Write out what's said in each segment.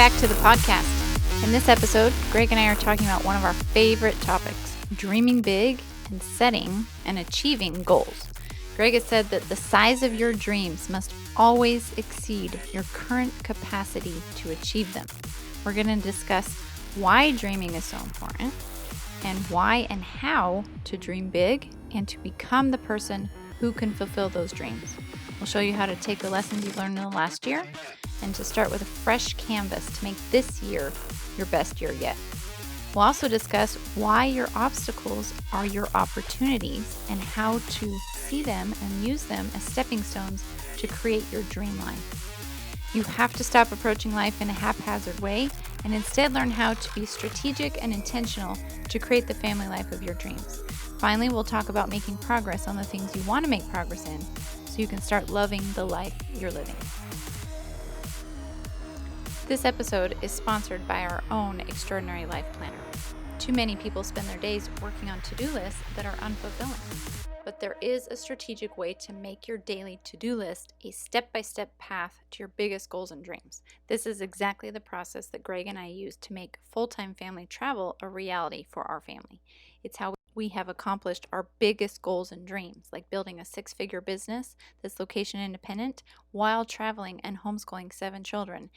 back to the podcast. In this episode, Greg and I are talking about one of our favorite topics, dreaming big and setting and achieving goals. Greg has said that the size of your dreams must always exceed your current capacity to achieve them. We're going to discuss why dreaming is so important and why and how to dream big and to become the person who can fulfill those dreams. We'll show you how to take the lessons you've learned in the last year and to start with a fresh canvas to make this year your best year yet. We'll also discuss why your obstacles are your opportunities and how to see them and use them as stepping stones to create your dream life. You have to stop approaching life in a haphazard way and instead learn how to be strategic and intentional to create the family life of your dreams. Finally, we'll talk about making progress on the things you want to make progress in so you can start loving the life you're living. This episode is sponsored by our own Extraordinary Life Planner. Too many people spend their days working on to-do lists that are unfulfilling. But there is a strategic way to make your daily to-do list a step-by-step path to your biggest goals and dreams. This is exactly the process that Greg and I use to make full-time family travel a reality for our family. It's how we have accomplished our biggest goals and dreams, like building a 6-figure business that's location independent while traveling and homeschooling 7 children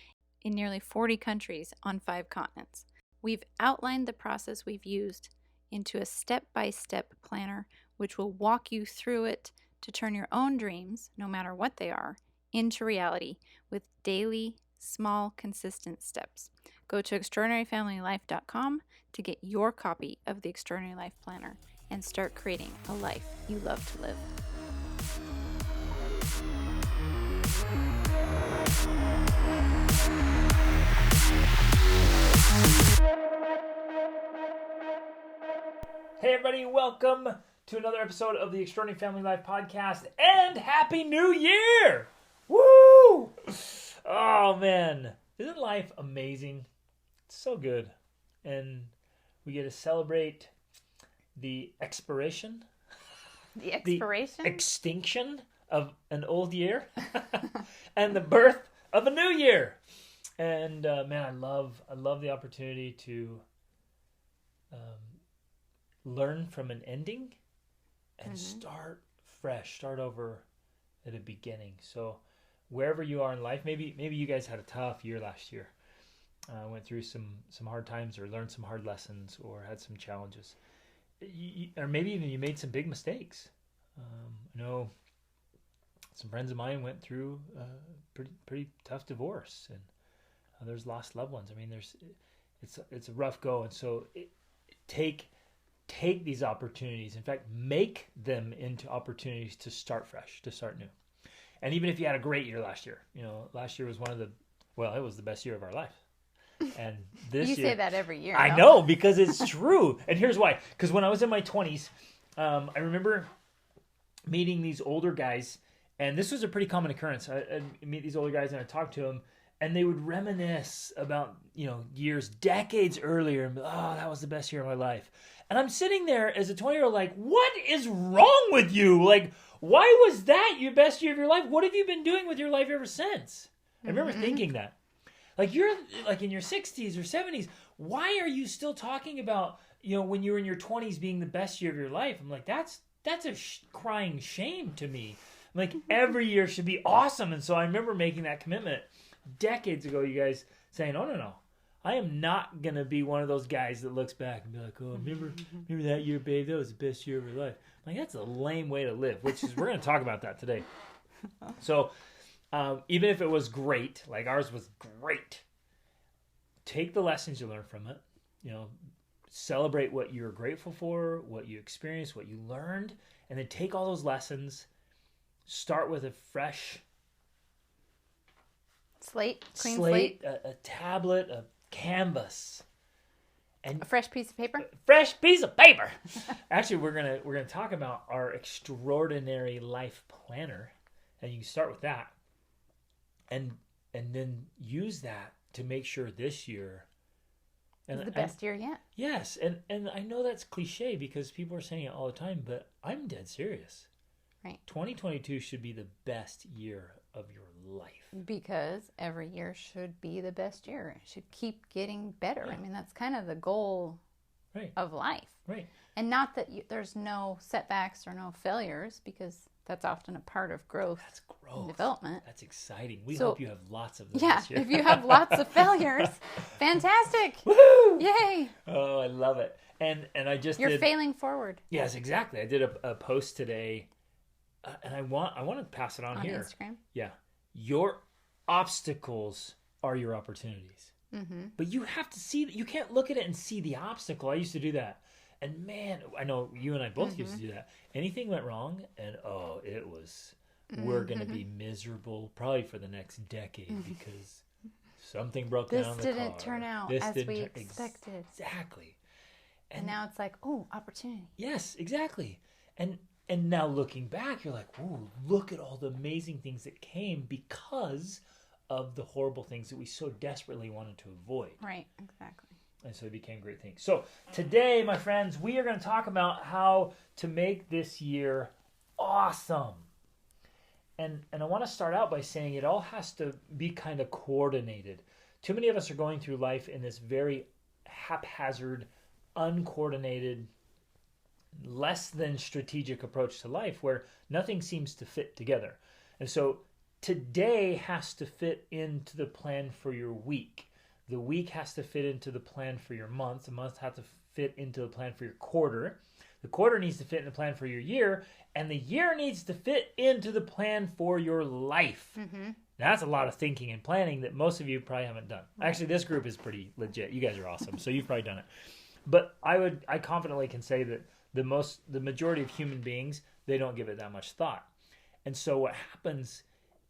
in nearly 40 countries on 5 continents. We've outlined the process we've used into a step-by-step planner, which will walk you through it to turn your own dreams, no matter what they are, into reality with daily, small, consistent steps. Go to extraordinaryfamilylife.com to get your copy of the Extraordinary Life Planner and start creating a life you love to live. Hey everybody, welcome to another episode of the Extraordinary Family Life Podcast, and Happy New Year! Woo! Oh man, isn't life amazing? It's so good. And we get to celebrate the expiration, The extinction of an old year, and the birth of a new year. And man, I love the opportunity to learn from an ending and start fresh, start over at a beginning. So wherever you are in life, maybe you guys had a tough year last year, went through some hard times or learned some hard lessons or had some challenges, or maybe even you made some big mistakes. I know some friends of mine went through a pretty tough divorce, and others lost loved ones. I mean, it's a rough go, and so take these opportunities. In fact, make them into opportunities to start fresh, to start new. And even if you had a great year last year, last year was it was the best year of our life. And this year, you say that every year. I know, because it's true. And here's why. Because when I was in my 20s, I remember meeting these older guys, and this was a pretty common occurrence. I'd meet these older guys and I'd talk to them, and they would reminisce about, years, decades earlier, and that was the best year of my life. And I'm sitting there as a 20-year-old like, what is wrong with you? Like, why was that your best year of your life? What have you been doing with your life ever since? I remember thinking that. Like, you're like in your 60s or 70s. Why are you still talking about, when you were in your 20s being the best year of your life? I'm like, that's a crying shame to me. I'm like, every year should be awesome. And so I remember making that commitment decades ago, you guys saying, oh, no. I am not going to be one of those guys that looks back and be like, oh, remember that year, babe? That was the best year of your life. I'm like, that's a lame way to live, which is, we're going to talk about that today. So even if it was great, like ours was great, take the lessons you learned from it, celebrate what you're grateful for, what you experienced, what you learned, and then take all those lessons, start with a fresh clean slate, a tablet, a canvas, and a fresh piece of paper. Actually, we're gonna talk about our Extraordinary Life Planner, and you can start with that, and then use that to make sure this year is the best year yet. Yes, and I know that's cliche because people are saying it all the time, but I'm dead serious. Right. 2022 should be the best year of your life. Because every year should be the best year. It should keep getting better. Yeah. I mean, that's kind of the goal of life. Right. And not that there's no setbacks or no failures, because that's often a part of growth. That's growth. And development. That's exciting. We hope you have lots of them this year. If you have lots of failures, fantastic. Woohoo! Yay. Oh, I love it. And I just You're failing forward. Yes, exactly. I did a post today, and I want to pass it on here. Instagram? Yeah. Your obstacles are your opportunities. Mm-hmm. But you have to see, you can't look at it and see the obstacle. I used to do that. And man, I know you and I both used to do that. Anything went wrong, and it was, we're going to be miserable probably for the next decade because something broke down in the car. This didn't turn out as we expected. Exactly. And now it's like, opportunity. Yes, exactly. And now looking back, you're like, ooh, look at all the amazing things that came because of the horrible things that we so desperately wanted to avoid. Right, exactly. And so it became great things. So today, my friends, we are going to talk about how to make this year awesome. And I want to start out by saying it all has to be kind of coordinated. Too many of us are going through life in this very haphazard, uncoordinated, less than strategic approach to life where nothing seems to fit together. And so today has to fit into the plan for your week. The week has to fit into the plan for your month. The month has to fit into the plan for your quarter. The quarter needs to fit in the plan for your year. And the year needs to fit into the plan for your life. Mm-hmm. That's a lot of thinking and planning that most of you probably haven't done. Actually, this group is pretty legit. You guys are awesome. So you've probably done it. But I confidently can say that the majority of human beings, they don't give it that much thought. And so what happens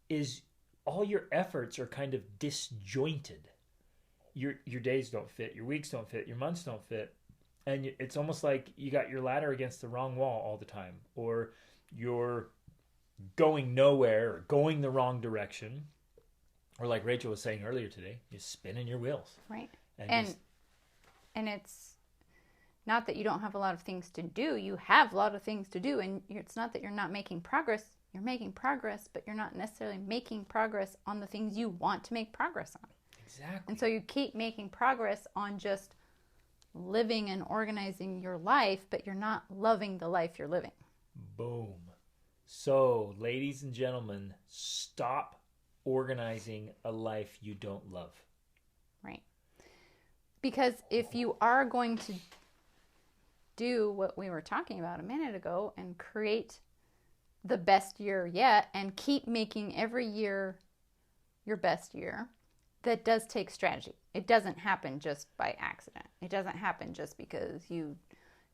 is all your efforts are kind of disjointed. Your days don't fit, your weeks don't fit, your months don't fit. And it's almost like you got your ladder against the wrong wall all the time, or you're going nowhere or going the wrong direction. Or like Rachel was saying earlier today, you're spinning your wheels. Right. And it's not that you don't have a lot of things to do. You have a lot of things to do. And it's not that you're not making progress. You're making progress, but you're not necessarily making progress on the things you want to make progress on. Exactly. And so you keep making progress on just living and organizing your life, but you're not loving the life you're living. Boom. So, ladies and gentlemen, stop organizing a life you don't love. Right. Because if you are going to do what we were talking about a minute ago and create the best year yet and keep making every year your best year, that does take strategy. It doesn't happen just by accident. It doesn't happen just because you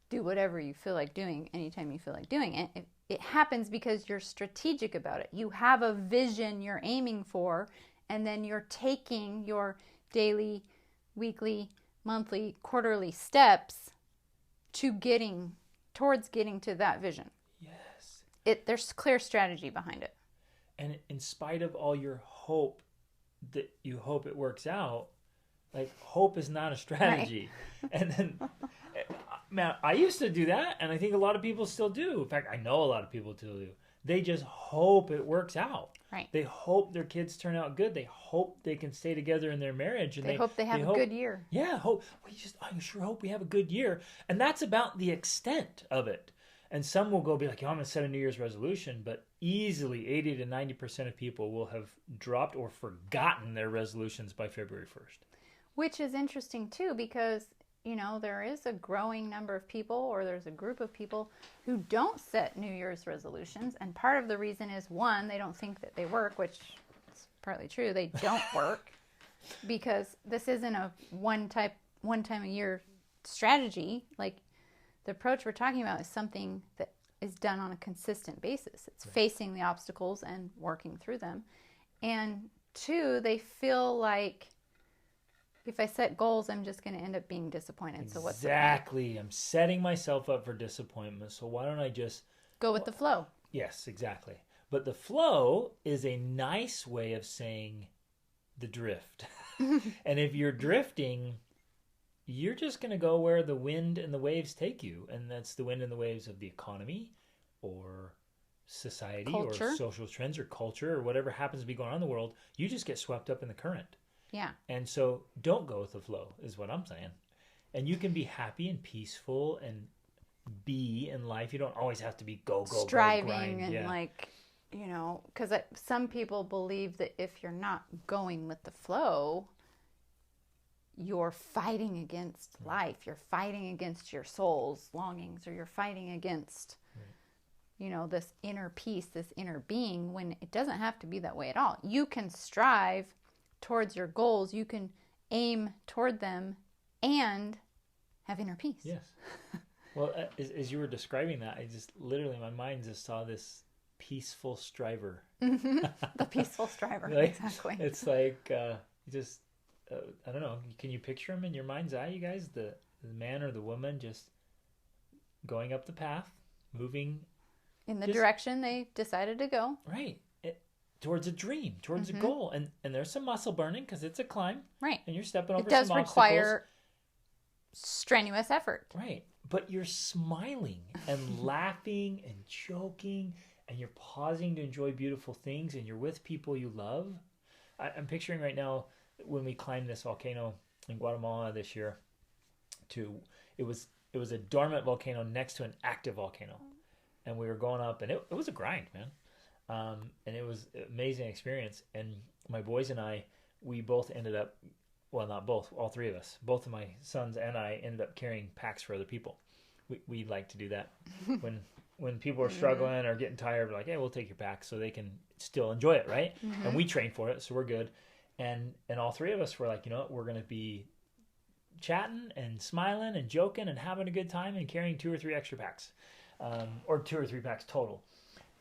do whatever you feel like doing anytime you feel like doing it. It happens because you're strategic about it. You have a vision you're aiming for, and then you're taking your daily, weekly, monthly, quarterly steps towards getting to that vision. Yes. There's clear strategy behind it. And in spite of all your hope that you hope it works out, like hope is not a strategy. Right. And then, man, I used to do that, and I think a lot of people still do. In fact, I know a lot of people still do. They just hope it works out. Right. They hope their kids turn out good. They hope they can stay together in their marriage. And they hope they have a good year. Yeah, I sure hope we have a good year. And that's about the extent of it. And some will be like, I'm going to set a New Year's resolution, but easily 80 to 90% of people will have dropped or forgotten their resolutions by February 1st. Which is interesting too, because, there is a growing number of people, or there's a group of people who don't set New Year's resolutions. And part of the reason is, one, they don't think that they work, which is partly true. They don't work because this isn't a one time a year strategy. Like, the approach we're talking about is something that is done on a consistent basis. It's right. Facing the obstacles and working through them. And two, they feel like if I set goals, I'm just going to end up being disappointed. Exactly. So what's the point? I'm setting myself up for disappointment. So why don't I just go with the flow? Yes, exactly. But the flow is a nice way of saying the drift. And if you're drifting, you're just going to go where the wind and the waves take you. And that's the wind and the waves of the economy, or society Culture. or social trends or culture or whatever happens to be going on in the world. You just get swept up in the current. Yeah. And so don't go with the flow is what I'm saying. And you can be happy and peaceful and be in life. You don't always have to be go, striving grind. and Yeah. like, you know, because some people believe that if you're not going with the flow, you're fighting against life. You're fighting against your soul's longings, or you're fighting against, you know, this inner peace, this inner being, when it doesn't have to be that way at all. You can strive towards your goals. You can aim toward them and have inner peace. Yes. Well, as you were describing that, I just literally, my mind just saw this peaceful striver. The peaceful striver. Like, exactly. It's like, just, I don't know. Can you picture him in your mind's eye, you guys? The man or the woman just going up the path, moving in the direction they decided to go. Right. Towards a dream, towards a goal. And there's some muscle burning because it's a climb. Right. And you're stepping over some obstacles. It does require strenuous effort. Right. But you're smiling and laughing and joking, and you're pausing to enjoy beautiful things, and you're with people you love. I'm picturing right now when we climbed this volcano in Guatemala this year. It was a dormant volcano next to an active volcano, and we were going up, and it was a grind, man. And it was an amazing experience. And my boys and I, we both ended up, well, not both, all three of us, both of my sons and I ended up carrying packs for other people. We like to do that when people are struggling or getting tired. We're like, hey, we'll take your pack so they can still enjoy it, right? And we train for it, so we're good. And all three of us were like, you know what, we're going to be chatting and smiling and joking and having a good time and carrying 2 or 3 extra packs, or 2 or 3 packs total.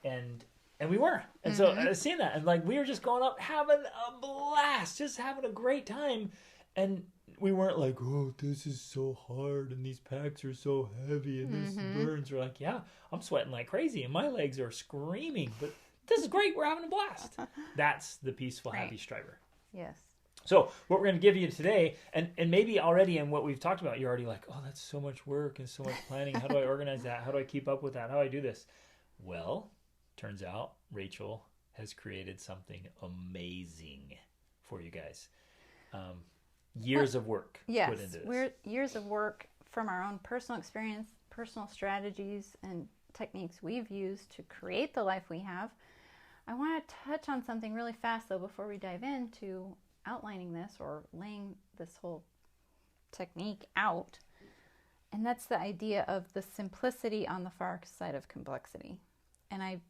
And we were. And so I was seeing that, and like we were just going up having a blast, just having a great time. And we weren't like, oh, this is so hard and these packs are so heavy and this burns. We're like, yeah, I'm sweating like crazy and my legs are screaming, but this is great. We're having a blast. That's the peaceful, happy striver. Yes. So what we're going to give you today, and maybe already in what we've talked about, you're already like, oh, that's so much work and so much planning. How do I organize that? How do I keep up with that? How do I do this? Well, turns out Rachel has created something amazing for you guys. Years of work put into this. We're years of work from our own personal experience, personal strategies, and techniques we've used to create the life we have. I want to touch on something really fast, though, before we dive into outlining this or laying this whole technique out. And that's the idea of the simplicity on the far side of complexity. And I've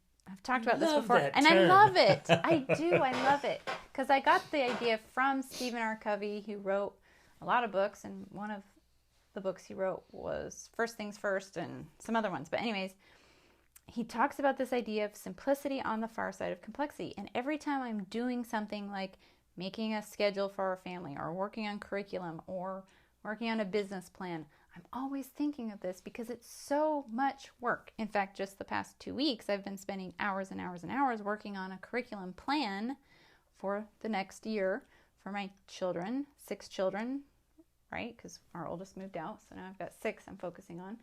talked about this before, and I love it. I do. I love it because I got the idea from Stephen R. Covey, who wrote a lot of books, and one of the books he wrote was First Things First and some other ones. But anyways, he talks about this idea of simplicity on the far side of complexity. And every time I'm doing something like making a schedule for our family or working on curriculum or working on a business plan, I'm always thinking of this because it's so much work. In fact, just the past 2 weeks, I've been spending hours and hours and hours working on a curriculum plan for the next year for my children, 6 children, right? Because our oldest moved out, so now I've got 6 I'm focusing on.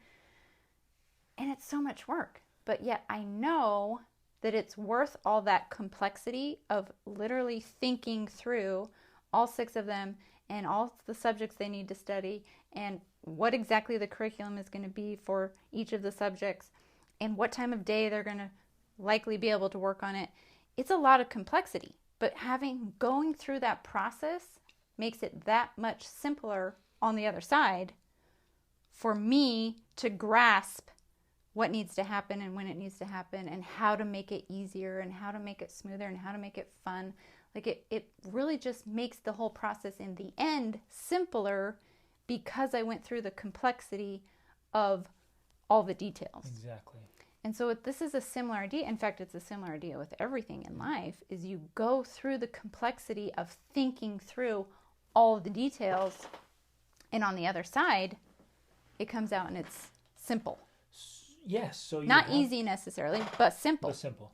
And it's so much work. But yet I know that it's worth all that complexity of literally thinking through all 6 of them and all the subjects they need to study and what exactly the curriculum is going to be for each of the subjects and what time of day they're going to likely be able to work on it. It's a lot of complexity, but going through that process makes it that much simpler on the other side for me to grasp what needs to happen and when it needs to happen and how to make it easier and how to make it smoother and how to make it fun. Like it really just makes the whole process in the end simpler because I went through the complexity of all the details. Exactly. And so this is a similar idea. In fact, it's a similar idea with everything in life, is you go through the complexity of thinking through all of the details, and on the other side, it comes out and it's simple. Yes. So not easy necessarily, but simple. But simple.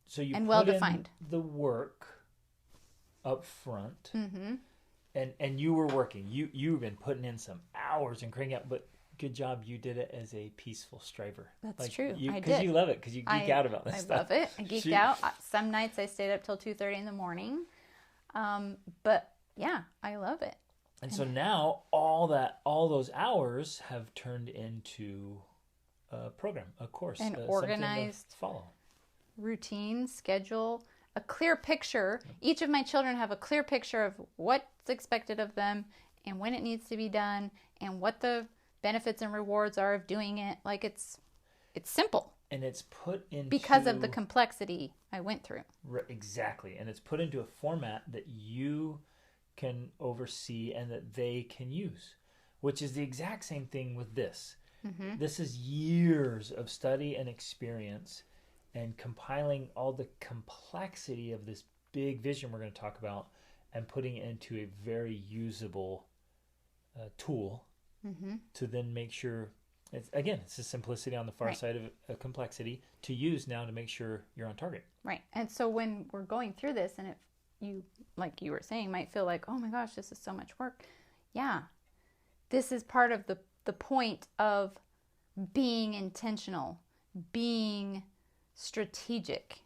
So you and put well-defined. in the work up front. And you were working. You've been putting in some hours and cranking out, but good job. You did it as a peaceful striver. That's true. I did. Because you love it. Because you geek out about this stuff. I love it. I geeked out. Some nights I stayed up till 2:30 in the morning. But yeah, I love it. And so now all those hours have turned into a program, a course, an organized follow, routine, schedule, a clear picture. Each of my children have a clear picture of what's expected of them and when it needs to be done and what the benefits and rewards are of doing it. Like it's simple. And it's put into... because of the complexity I went through. Exactly. And it's put into a format that you can oversee and that they can use, which is the exact same thing with this. Mm-hmm. This is years of study and experience and compiling all the complexity of this big vision we're going to talk about and putting it into a very usable tool to then make sure it's the simplicity on the far side of complexity to use now to make sure you're on target. Right. And so when we're going through this and you, like you were saying, might feel like, oh my gosh, this is so much work. Yeah. This is part of the point of being intentional, being strategic,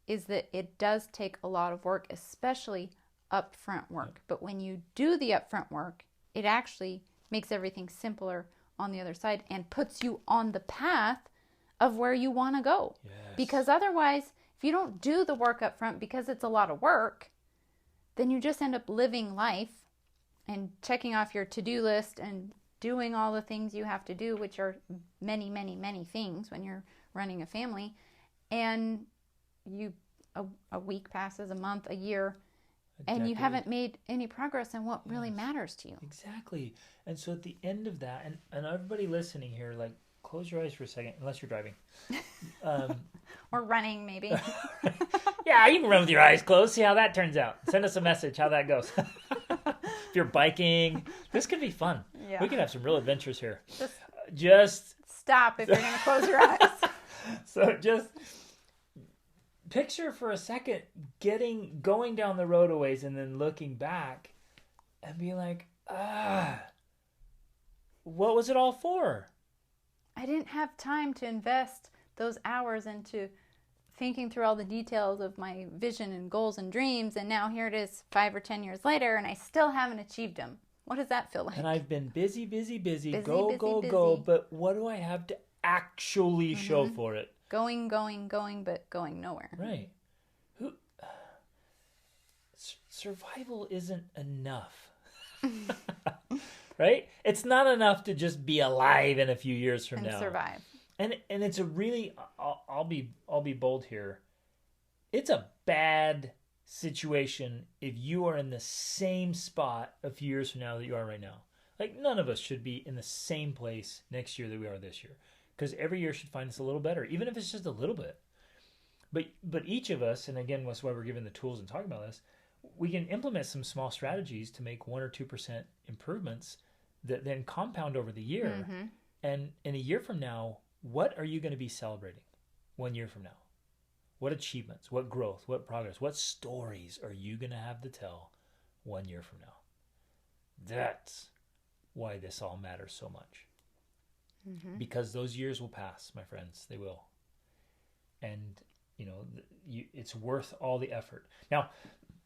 is that it does take a lot of work, especially upfront work. But when you do the upfront work, it actually makes everything simpler on the other side and puts you on the path of where you want to go. Yes. Because otherwise, if you don't do the work up front because it's a lot of work, then you just end up living life and checking off your to-do list and doing all the things you have to do, which are many, many, many things when you're running a family. And a week passes, a month, a year, and you haven't made any progress in what really matters to you. Exactly. And so at the end of that, and everybody listening here, like, close your eyes for a second, unless you're driving. Or running, maybe. Yeah, you can run with your eyes closed. See how that turns out. Send us a message how that goes. If you're biking, this could be fun. Yeah. We can have some real adventures here. Just stop if you're going to close your eyes. So just picture for a second going down the road a ways and then looking back and be like, what was it all for? I didn't have time to invest those hours into thinking through all the details of my vision and goals and dreams, and now here it is 5 or 10 years later and I still haven't achieved them. What does that feel like? And I've been busy, go, but what do I have to actually show for it? Going, but going nowhere. Right. Survival isn't enough. Right? It's not enough to just be alive in a few years from now. Survive. And it's a really, I'll be bold here. It's a bad situation if you are in the same spot a few years from now that you are right now. Like, none of us should be in the same place next year that we are this year, because every year should find us a little better, even if it's just a little bit. But each of us, and again, that's why we're given the tools and talking about this, we can implement some small strategies to make 1 or 2% improvements that then compound over the year. Mm-hmm. And in a year from now, what are you going to be celebrating 1 year from now? What achievements, what growth, what progress, what stories are you going to have to tell 1 year from now? That's why this all matters so much. Mm-hmm. Because those years will pass, my friends. They will. And, it's worth all the effort. Now,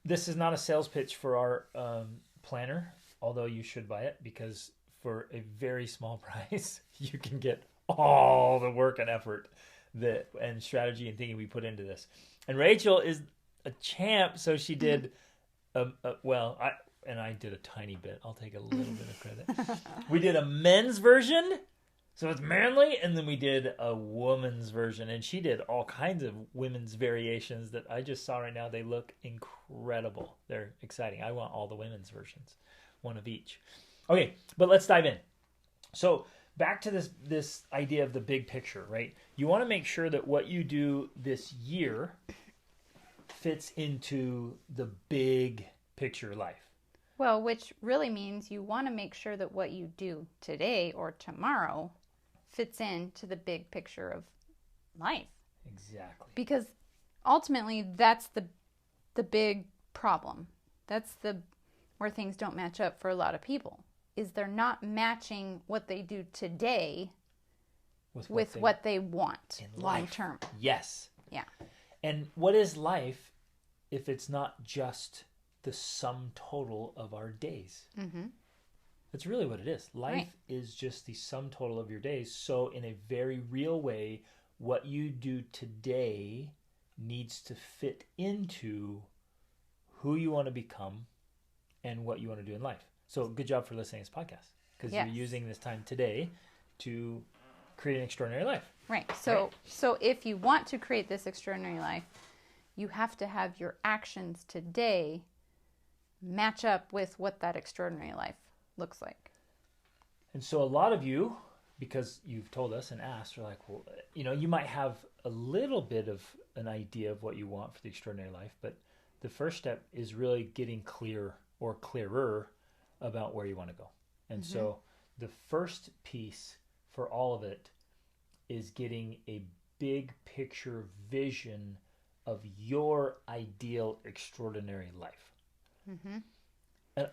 this is not a sales pitch for our planner, although you should buy it, because for a very small price, you can get all the work and effort and strategy and thinking we put into this. And Rachel is a champ, so she did I did a tiny bit. I'll take a little bit of credit. We did a men's version, so it's manly, and then we did a woman's version, and she did all kinds of women's variations that I just saw right now. They look incredible. They're exciting. I want all the women's versions, one of each. Okay, but let's dive in. So back to this idea of the big picture, right? You want to make sure that what you do this year fits into the big picture life. Well, which really means you want to make sure that what you do today or tomorrow fits into the big picture of life. Exactly. Because ultimately, that's the big problem. That's where things don't match up for a lot of people. is they're not matching what they do today with what they want in long life. term. Yes. Yeah. And what is life if it's not just the sum total of our days? Mm-hmm. That's really what it is. Life Right. is just the sum total of your days. So in a very real way, what you do today needs to fit into who you want to become and what you want to do in life. So good job for listening to this podcast, because Yes. you're using this time today to create an extraordinary life. Right. So if you want to create this extraordinary life, you have to have your actions today match up with what that extraordinary life looks like. And so a lot of you, because you've told us and asked, are like, well, you might have a little bit of an idea of what you want for the extraordinary life, but the first step is really getting clear or clearer about where you want to go. And so the first piece for all of it is getting a big picture vision of your ideal extraordinary life. And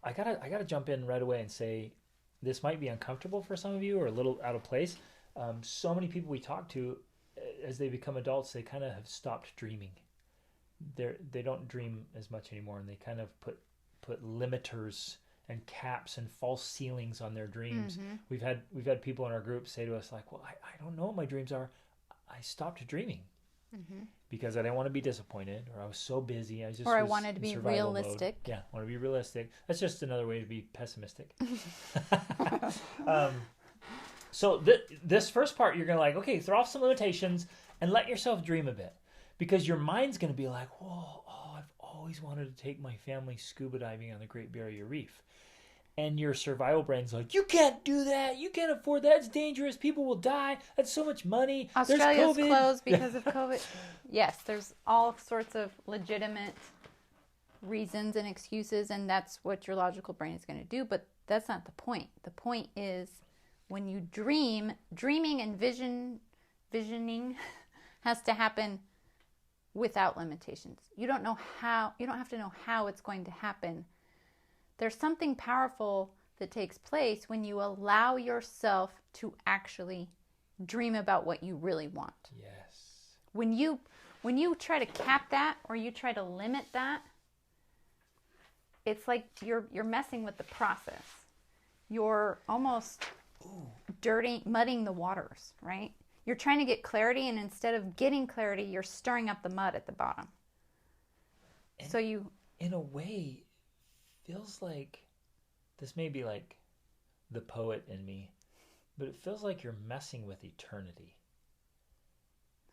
I gotta jump in right away and say, this might be uncomfortable for some of you or a little out of place. So many people we talk to, as they become adults, they kind of have stopped dreaming. They don't dream as much anymore, and they kind of put limiters and caps and false ceilings on their dreams. We've had people in our group say to us like, well, I don't know what my dreams are. I stopped dreaming because I didn't want to be disappointed, or I was so busy. I wanted to be realistic. Mode. Yeah, I want to be realistic. That's just another way to be pessimistic. So this first part, you're going to like, okay, throw off some limitations and let yourself dream a bit. Because your mind's going to be like, whoa, I've always wanted to take my family scuba diving on the Great Barrier Reef. And your survival brain's like, you can't do that. You can't afford that. It's dangerous. People will die. That's so much money. Australia's closed because of COVID. Yes, there's all sorts of legitimate reasons and excuses, and that's what your logical brain is going to do. But that's not the point. The point is when you dreaming and visioning has to happen without limitations. You don't have to know how it's going to happen. There's something powerful that takes place when you allow yourself to actually dream about what you really want. Yes. When you try to cap that or you try to limit that, it's like you're messing with the process. You're almost mudding the waters, right? You're trying to get clarity, and instead of getting clarity, you're stirring up the mud at the bottom. And so you, in a way, feels like, this may be like the poet in me, but it feels like you're messing with eternity.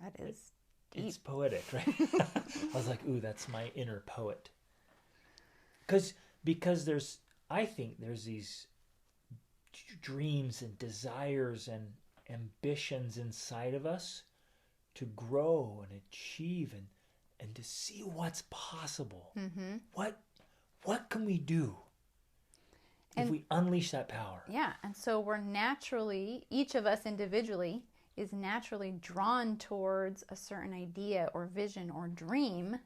That is deep. It's poetic, right? I was like, ooh, that's my inner poet. Because I think there's these dreams and desires and ambitions inside of us to grow and achieve and to see what's possible. What can we do if we unleash that power? Yeah, and so we're naturally, each of us individually is naturally drawn towards a certain idea or vision or dream,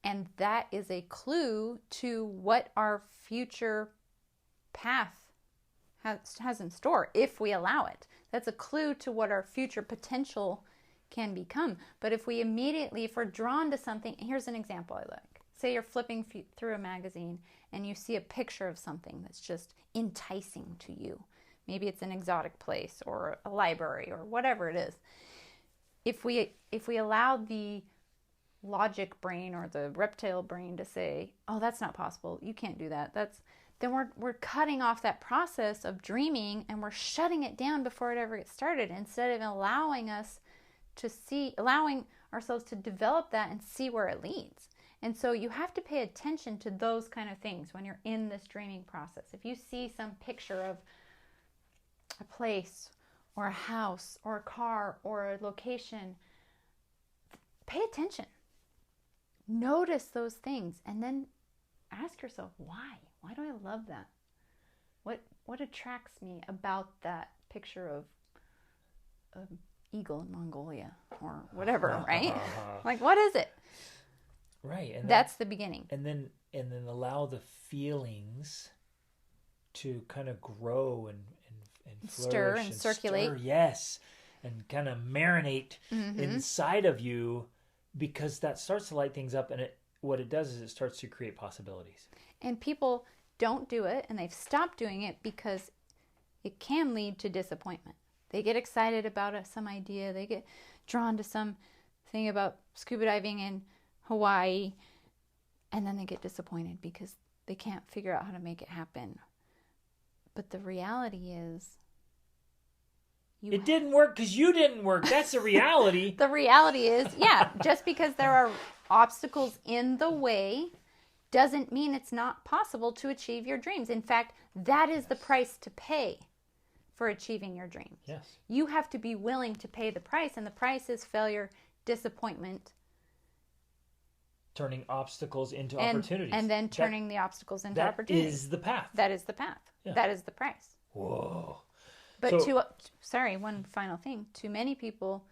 and that is a clue to what our future path has in store if we allow it. That's a clue to what our future potential can become. But if we're drawn to something, here's an example I like. Say you're flipping through a magazine and you see a picture of something that's just enticing to you. Maybe it's an exotic place or a library or whatever it is. If we allow the logic brain or the reptile brain to say, oh, that's not possible, you can't do that, then we're cutting off that process of dreaming, and we're shutting it down before it ever gets started, instead of allowing ourselves to develop that and see where it leads. And so you have to pay attention to those kind of things when you're in this dreaming process. If you see some picture of a place or a house or a car or a location, pay attention. Notice those things, and then ask yourself, why? Why do I love that? What attracts me about that picture of an eagle in Mongolia or whatever, right? Like, what is it? Right. And that's the beginning. And then allow the feelings to kind of grow and stir flourish and circulate. Yes. And kind of marinate inside of you, because that starts to light things up, and what it does is it starts to create possibilities. And people don't do it, and they've stopped doing it because it can lead to disappointment. They get excited about some idea. They get drawn to some thing about scuba diving in Hawaii, and then they get disappointed because they can't figure out how to make it happen. But the reality is, it didn't work because you didn't work. That's the reality. The reality is, just because there are obstacles in the way doesn't mean it's not possible to achieve your dreams. In fact, that is the price to pay for achieving your dreams. Yes. You have to be willing to pay the price, and the price is failure, disappointment. Turning obstacles into opportunities. And then turning the obstacles into opportunities. That is the path. That is the path. Yeah. That is the price. Whoa. But one final thing. Too many people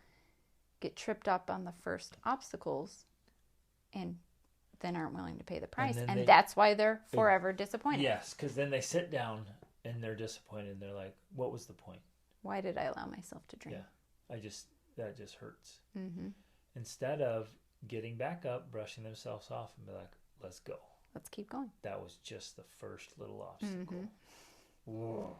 get tripped up on the first obstacles and then aren't willing to pay the price. And that's why they're forever disappointed. Yes, because then they sit down and they're disappointed. And they're like, what was the point? Why did I allow myself to dream? Yeah, that just hurts. Mm-hmm. Instead of getting back up, brushing themselves off, and be like, let's go. Let's keep going. That was just the first little obstacle. Mm-hmm. Whoa.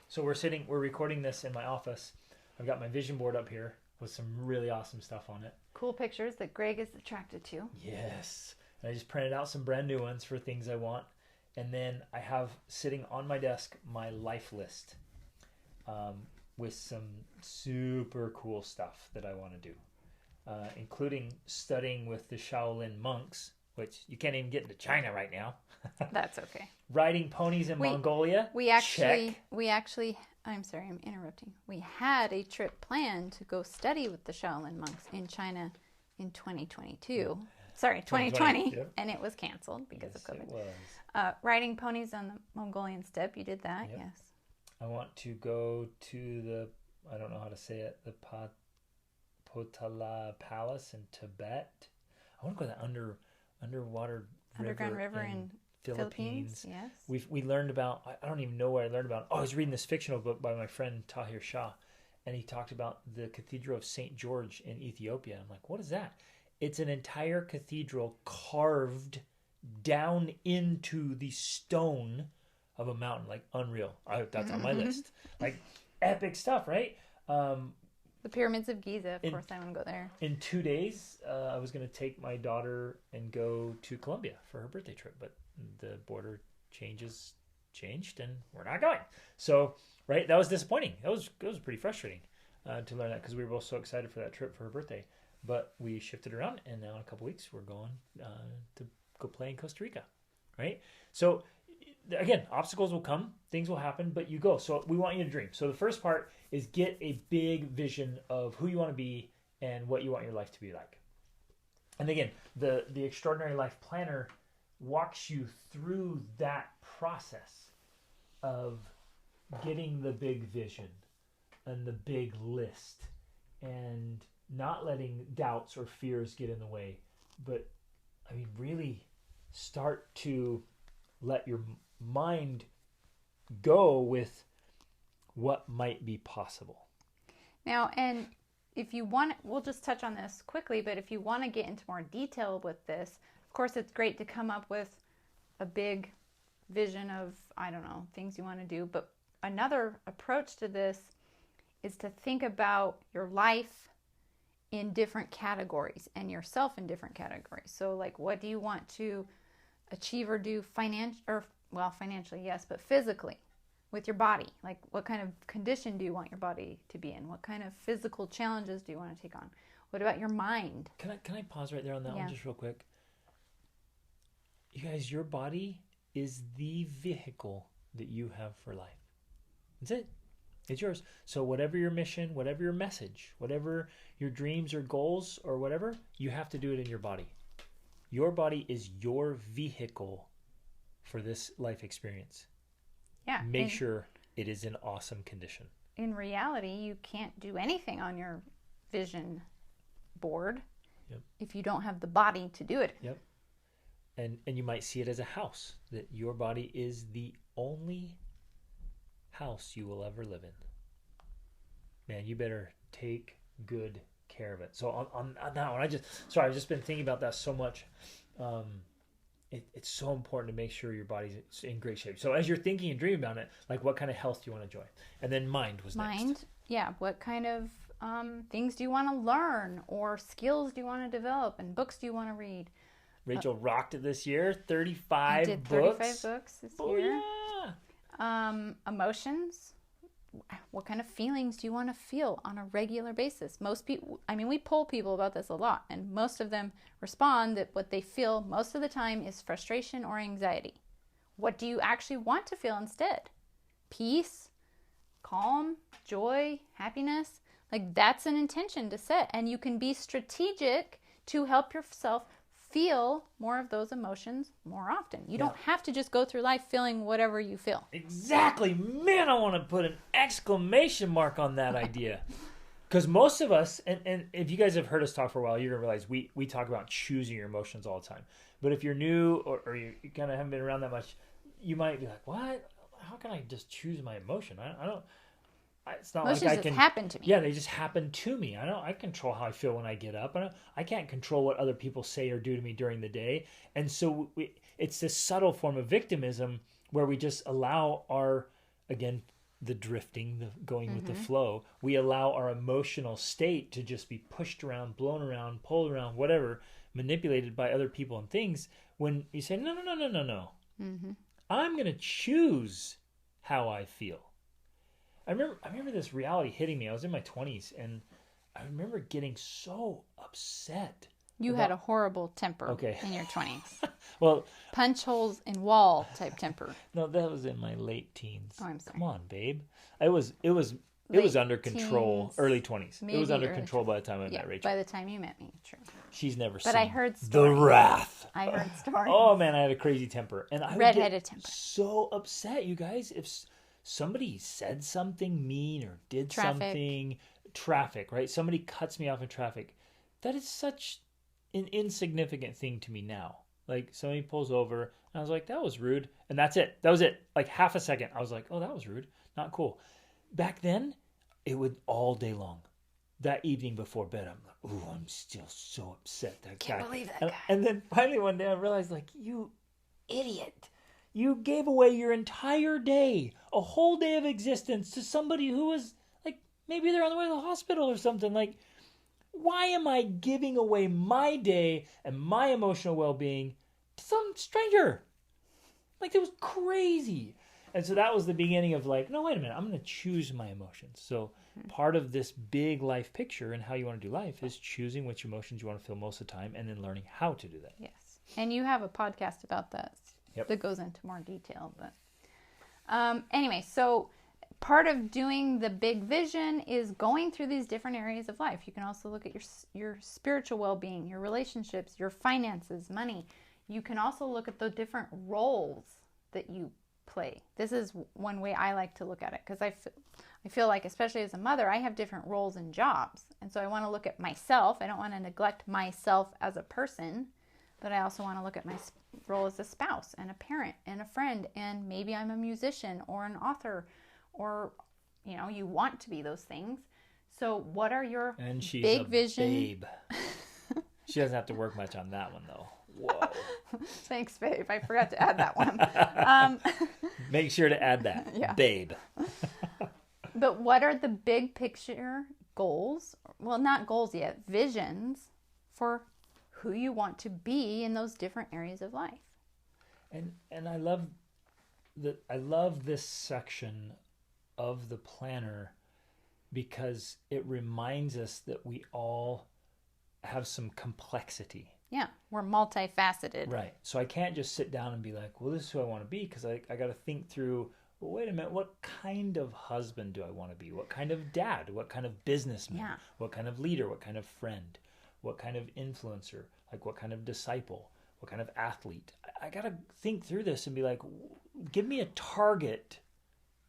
So we're recording this in my office. I've got my vision board up here with some really awesome stuff on it. Cool pictures that Greg is attracted to. Yes. And I just printed out some brand new ones for things I want. And then I have sitting on my desk my life list with some super cool stuff that I want to do, including studying with the Shaolin monks, which you can't even get into China right now. That's okay. Riding ponies in Mongolia. We actually, I'm sorry, I'm interrupting. We had a trip planned to go study with the Shaolin monks in China in 2022. Sorry, 2020. Yep. And it was canceled because of COVID. It was. Riding ponies on the Mongolian steppe, you did that, yep. Yes. I want to go to the, I don't know how to say it, the Potala Palace in Tibet. I want to go to the underground river in Philippines. Yes. We learned about, I don't even know where I learned about. I was reading this fictional book by my friend Tahir Shah, and he talked about the Cathedral of St. George in Ethiopia. I'm like, what is that? It's an entire cathedral carved down into the stone of a mountain. Like, unreal. That's on my list. Like, epic stuff, right? The pyramids of Giza, of course I want to go there. In 2 days, I was going to take my daughter and go to Colombia for her birthday trip, but the border changed, and we're not going. So, right, that was disappointing. It was pretty frustrating to learn that, because we were both so excited for that trip for her birthday. But we shifted around, and now in a couple weeks, we're going to go play in Costa Rica, right? So, again, obstacles will come, things will happen, but you go. So we want you to dream. So the first part is get a big vision of who you want to be and what you want your life to be like. And again, the Extraordinary Life Planner walks you through that process of getting the big vision and the big list and not letting doubts or fears get in the way, but I mean, really start to let your mind go with what might be possible. Now, and if you want, we'll just touch on this quickly, but if you want to get into more detail with this, of course, it's great to come up with a big vision of, I don't know, things you want to do. But another approach to this is to think about your life in different categories and yourself in different categories. So, like, what do you want to achieve or do financially, yes, but physically with your body? Like, what kind of condition do you want your body to be in? What kind of physical challenges do you want to take on? What about your mind? Can I pause right there on that one just real quick? You guys, your body is the vehicle that you have for life. That's it. It's yours. So whatever your mission, whatever your message, whatever your dreams or goals or whatever, you have to do it in your body. Your body is your vehicle for this life experience. Yeah. Make sure it is in awesome condition. In reality, you can't do anything on your vision board Yep. if you don't have the body to do it. Yep. And you might see it as a house, that your body is the only house you will ever live in. Man, you better take good care of it. So on that one, I've just been thinking about that so much. It's so important to make sure your body's in great shape. So as you're thinking and dreaming about it, like what kind of health do you want to enjoy? And then mind was next. Yeah. What kind of things do you want to learn, or skills do you want to develop, and books do you want to read? Rachel rocked it this year. 35 I did 35 books this year. Yeah. Emotions. What kind of feelings do you want to feel on a regular basis? Most people, we poll people about this a lot, and most of them respond that what they feel most of the time is frustration or anxiety. What do you actually want to feel instead? Peace, calm, joy, happiness. Like, that's an intention to set, and you can be strategic to help yourself feel more of those emotions more often. You don't have to just go through life feeling whatever you feel. Exactly. Man, I want to put an exclamation mark on that idea. Because most of us, and if you guys have heard us talk for a while, you're going to realize we talk about choosing your emotions all the time. But if you're new or you kind of haven't been around that much, you might be like, what? How can I just choose my emotion? I don't... It's not Emotions like I can. Just happen to me. Yeah, they just happen to me. I control how I feel when I get up. I can't control what other people say or do to me during the day. And so it's this subtle form of victimism where we just allow the drifting, the going with the flow. We allow our emotional state to just be pushed around, blown around, pulled around, whatever, manipulated by other people and things. When you say no, Mm-hmm. I'm going to choose how I feel. I remember this reality hitting me. I was in my 20s, and I remember getting so upset. You had a horrible temper in your 20s. Well, punch holes in wall type temper. No, that was in my late teens. Oh, I'm sorry. Come on, babe. It was under control. Teens, early 20s. It was under control by the time I met Rachel. By the time you met me, true. She's never seen. But I heard stories. The wrath. I heard stories. Oh man, I had a crazy temper, and I redheaded temper. So upset, you guys. If somebody said something mean or did something, traffic, right? Somebody cuts me off in traffic. That is such an insignificant thing to me now. Like, somebody pulls over, and I was like, that was rude. And that's it. That was it. Like, half a second. I was like, oh, that was rude. Not cool. Back then, it would all day long. That evening before bed, I'm like, ooh, I'm still so upset. Can't believe that guy. And then finally one day I realized, like, you idiot. You gave away your entire day, a whole day of existence, to somebody who was, like, maybe they're on the way to the hospital or something. Like, why am I giving away my day and my emotional well-being to some stranger? Like, it was crazy. And so that was the beginning of, like, no, wait a minute, I'm going to choose my emotions. So part of this big life picture and how you want to do life is choosing which emotions you want to feel most of the time and then learning how to do that. Yes. And you have a podcast about that. Yep. That goes into more detail. But anyway, so part of doing the big vision is going through these different areas of life. You can also look at your spiritual well-being, your relationships, your finances, money. You can also look at the different roles that you play. This is one way I like to look at it, because I feel like, especially as a mother, I have different roles and jobs. And so I want to look at myself. I don't want to neglect myself as a person, but I also want to look at my role as a spouse and a parent and a friend, and maybe I'm a musician or an author, or you want to be those things. So what are your big vision? Babe. She doesn't have to work much on that one though. Whoa. Thanks, babe. I forgot to add that one. Make sure to add that. Yeah. Babe. But what are the big picture goals? Well, not goals yet, visions for who you want to be in those different areas of life. And I love this section of the planner, because it reminds us that we all have some complexity. Yeah, we're multifaceted. Right. So I can't just sit down and be like, well, this is who I want to be, because I got to think through, well, wait a minute, what kind of husband do I want to be? What kind of dad? What kind of businessman? Yeah. What kind of leader? What kind of friend? What kind of influencer? Like, what kind of disciple? What kind of athlete? I got to think through this and be like, give me a target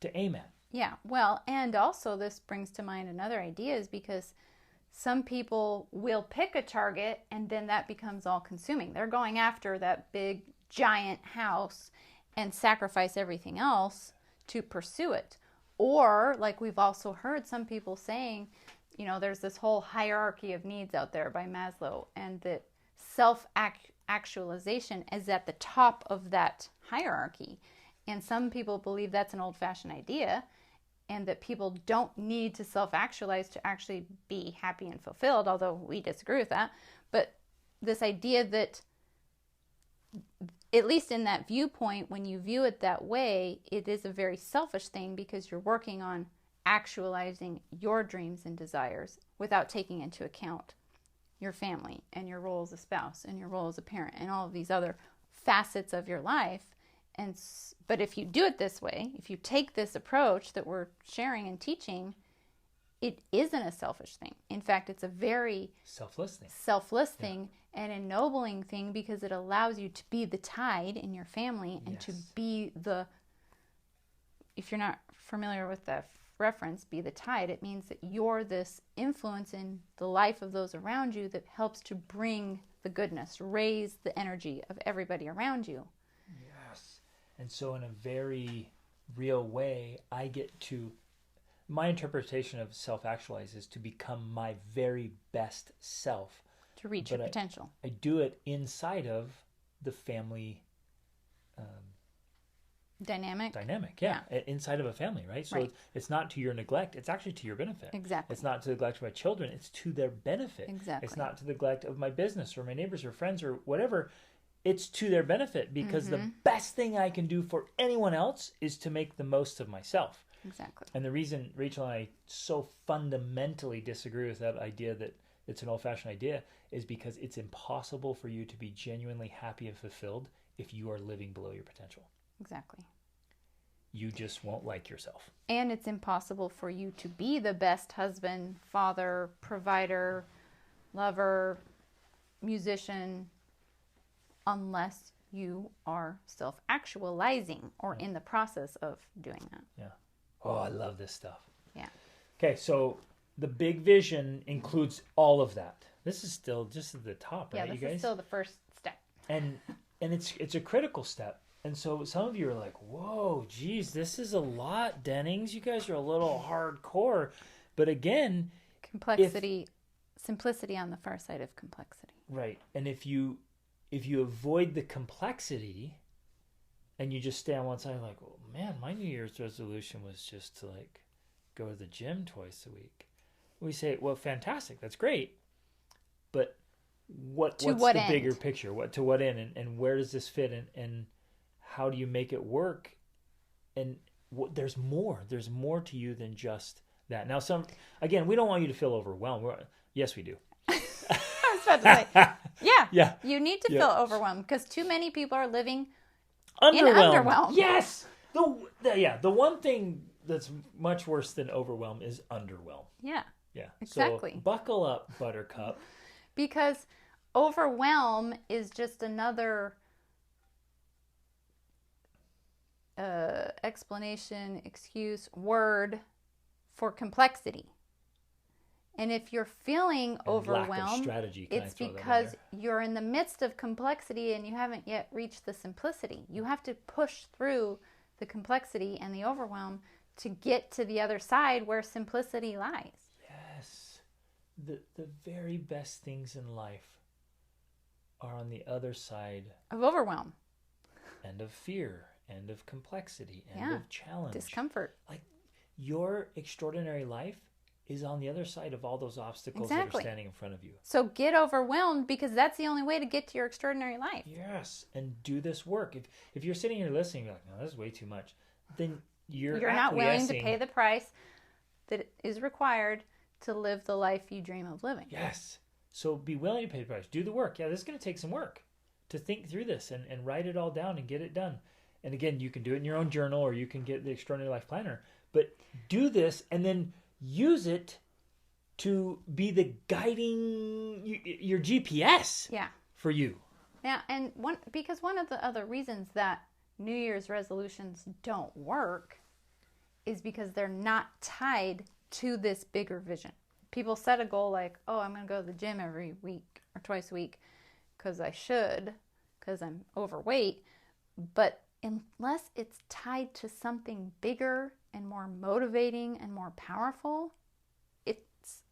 to aim at. Yeah, well, and also this brings to mind another idea, is because some people will pick a target and then that becomes all consuming. They're going after that big giant house and sacrifice everything else to pursue it. Or, like we've also heard some people saying, there's this whole hierarchy of needs out there by Maslow, and that self-actualization is at the top of that hierarchy. And some people believe that's an old-fashioned idea, and that people don't need to self-actualize to actually be happy and fulfilled, although we disagree with that. But this idea that, at least in that viewpoint, when you view it that way, it is a very selfish thing because you're working on actualizing your dreams and desires without taking into account your family and your role as a spouse and your role as a parent and all of these other facets of your life. But if you do it this way, if you take this approach that we're sharing and teaching, it isn't a selfish thing. In fact, it's a very selfless thing and ennobling thing, because it allows you to be the tide in your family and to be if you're not familiar with that reference, be the tide. It means that you're this influence in the life of those around you that helps to bring the goodness, raise the energy of everybody around you. Yes. And so in a very real way, my interpretation of self-actualize is to become my very best self. To reach your potential. I do it inside of the family dynamic, yeah. Inside of a family, right? So it's not to your neglect, it's actually to your benefit. Exactly. It's not to the neglect of my children, it's to their benefit. Exactly. It's not to the neglect of my business or my neighbors or friends or whatever. It's to their benefit, because the best thing I can do for anyone else is to make the most of myself. Exactly. And the reason Rachel and I so fundamentally disagree with that idea that it's an old-fashioned idea is because it's impossible for you to be genuinely happy and fulfilled if you are living below your potential. Exactly. You just won't like yourself. And it's impossible for you to be the best husband, father, provider, lover, musician, unless you are self-actualizing or in the process of doing that. Yeah. Oh, I love this stuff. Yeah. Okay, so the big vision includes all of that. This is still just at the top, right, you guys? Yeah, this is still the first step. And it's a critical step. And so some of you are like, whoa, geez, this is a lot, Dennings. You guys are a little hardcore. But again... Simplicity on the far side of complexity. Right. And if you avoid the complexity and you just stay on one side, like, well, man, my New Year's resolution was just to go to the gym twice a week. We say, well, fantastic. That's great. But what's the bigger picture? To what end? And where does this fit in? And how do you make it work? And there's more. There's more to you than just that. Now, we don't want you to feel overwhelmed. Yes, we do. I was about to say, yeah. You need to feel overwhelmed, because too many people are living underwhelmed. Yes. The one thing that's much worse than overwhelm is underwhelm. Yeah. Yeah. Exactly. So buckle up, Buttercup. Because overwhelm is just another explanation, excuse, word for complexity. And if you're feeling overwhelmed, lack of strategy, it's because you're in the midst of complexity and you haven't yet reached the simplicity. You have to push through the complexity and the overwhelm to get to the other side where simplicity lies. Yes. The very best things in life are on the other side of overwhelm and of fear and of complexity and of challenge. Discomfort. Like, your extraordinary life is on the other side of all those obstacles that are standing in front of you. So get overwhelmed, because that's the only way to get to your extraordinary life. Yes, and do this work. If you're sitting here listening, you're like, no, this is way too much, then you're not willing to pay the price that is required to live the life you dream of living. Yes. So be willing to pay the price. Do the work. Yeah, this is going to take some work to think through this and write it all down and get it done. And again, you can do it in your own journal, or you can get the Extraordinary Life Planner. But do this and then use it to be the guiding, your GPS for you. Yeah, and because one of the other reasons that New Year's resolutions don't work is because they're not tied to this bigger vision. people set a goal like, oh, I'm going to go to the gym every week or twice a week because I should, because I'm overweight. But unless it's tied to something bigger and more motivating and more powerful, it's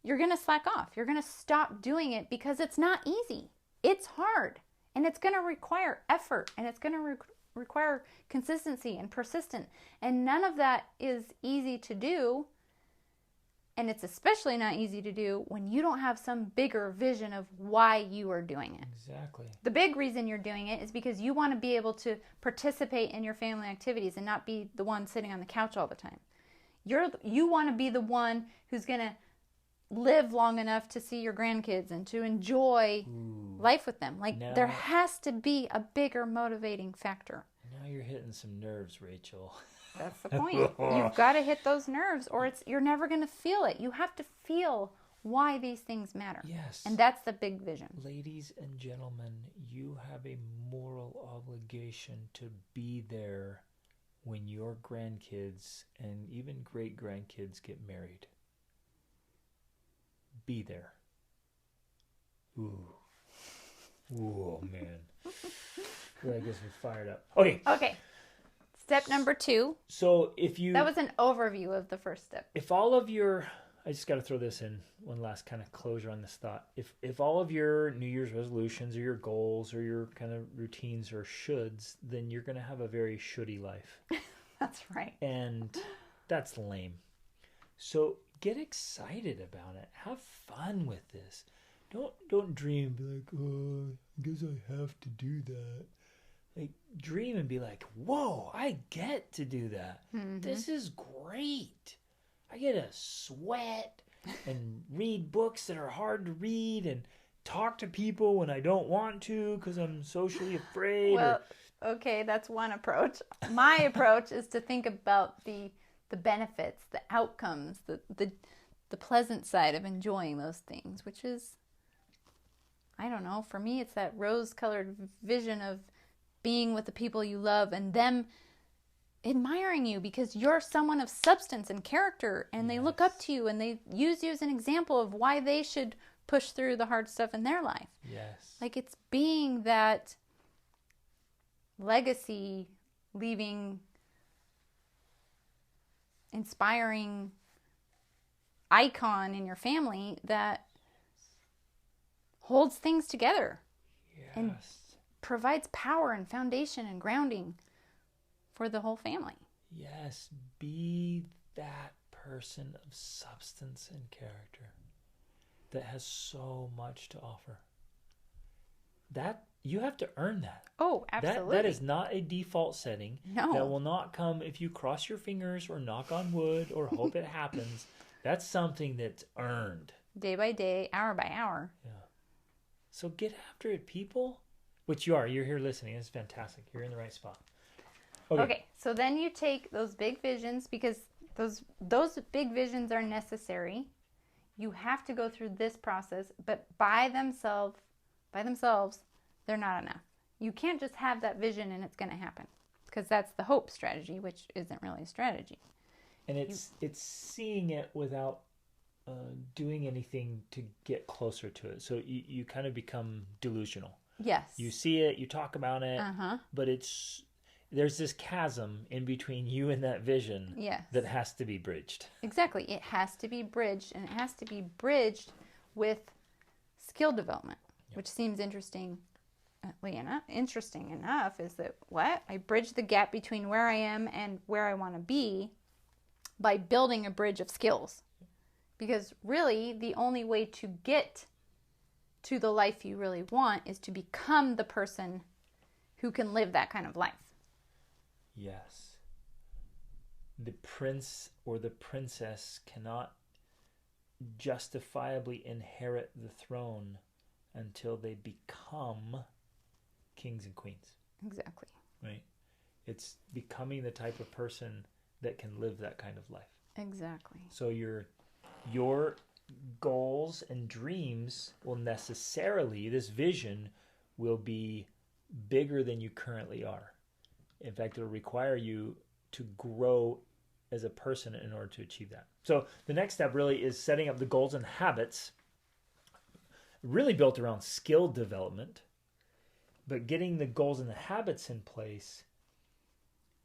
you're going to slack off. You're going to stop doing it because it's not easy. It's hard, and it's going to require effort, and it's going to require consistency and persistence. And none of that is easy to do. And it's especially not easy to do when you don't have some bigger vision of why you are doing it. Exactly. The big reason you're doing it is because you want to be able to participate in your family activities and not be the one sitting on the couch all the time. You want to be the one who's going to live long enough to see your grandkids and to enjoy life with them. Like, there has to be a bigger motivating factor. Now you're hitting some nerves, Rachel. That's the point. You've got to hit those nerves, or you're never going to feel it. You have to feel why these things matter. Yes. And that's the big vision. Ladies and gentlemen, you have a moral obligation to be there when your grandkids and even great-grandkids get married. Be there. Ooh. Ooh, man. That gets me fired up. Okay. Step number 2. So that was an overview of the first step. If all of your, I just got to throw this in, one last kind of closure on this thought. If all of your New Year's resolutions or your goals or your kind of routines are shoulds, then you're going to have a very shouldy life. That's right. And that's lame. So get excited about it. Have fun with this. Don't dream and be like, oh, I guess I have to do that. Like, dream and be like, whoa, I get to do that. Mm-hmm. This is great. I get to sweat and read books that are hard to read and talk to people when I don't want to because I'm socially afraid. Well, okay, that's one approach. My approach is to think about the benefits, the outcomes, the pleasant side of enjoying those things, which is, I don't know, for me it's that rose-colored vision of being with the people you love and them admiring you because you're someone of substance and character, and they look up to you and they use you as an example of why they should push through the hard stuff in their life. Yes. Like, it's being that legacy, leaving inspiring icon in your family that holds things together. Yes. And provides power and foundation and grounding for the whole family. Yes, be that person of substance and character that has so much to offer. That you have to earn that. Oh, absolutely. That is not a default setting. No. That will not come if you cross your fingers or knock on wood or hope it happens. That's something that's earned. Day by day, hour by hour. Yeah. So get after it, people. Which you are. You're here listening. It's fantastic. You're in the right spot. Okay. So then you take those big visions, because those big visions are necessary. You have to go through this process, but by themselves, they're not enough. You can't just have that vision and it's going to happen, because that's the hope strategy, which isn't really a strategy. And it's seeing it without doing anything to get closer to it. So you kind of become delusional. Yes. You see it, you talk about it, but there's this chasm in between you and that vision that has to be bridged. Exactly. It has to be bridged, and it has to be bridged with skill development, which seems interesting. Interesting enough is that I bridge the gap between where I am and where I want to be by building a bridge of skills. Because really, the only way to get to the life you really want is to become the person who can live that kind of life. Yes. The prince or the princess cannot justifiably inherit the throne until they become kings and queens. Exactly. Right? It's becoming the type of person that can live that kind of life. Exactly. So your goals and dreams will necessarily, this vision will be bigger than you currently are. In fact, it'll require you to grow as a person in order to achieve that. So the next step really is setting up the goals and habits, really built around skill development, but getting the goals and the habits in place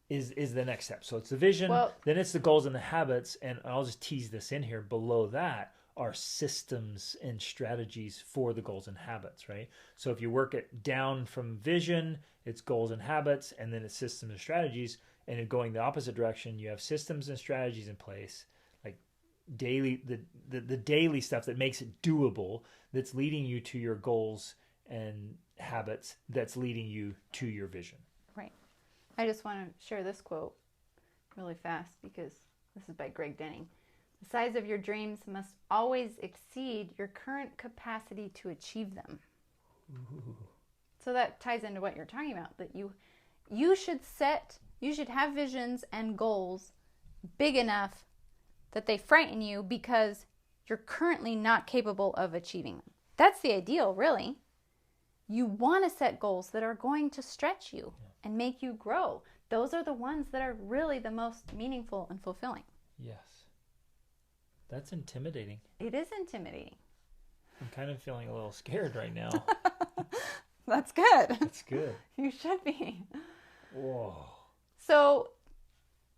is the next step. So it's the vision, then it's the goals and the habits, and I'll just tease this in here. Below that are systems and strategies for the goals and habits, right? So if you work it down from vision, it's goals and habits, and then it's systems and strategies. And going the opposite direction, you have systems and strategies in place, like daily the daily stuff that makes it doable, that's leading you to your goals and habits, that's leading you to your vision. Right. I just want to share this quote really fast because this is by Greg Denning. The size of your dreams must always exceed your current capacity to achieve them. Ooh. So that ties into what you're talking about, that you should have visions and goals big enough that they frighten you because you're currently not capable of achieving them. That's the ideal, really. You want to set goals that are going to stretch you and make you grow. Those are the ones that are really the most meaningful and fulfilling. Yes. That's intimidating. It is intimidating. I'm kind of feeling a little scared right now. That's good. That's good. You should be. Whoa. So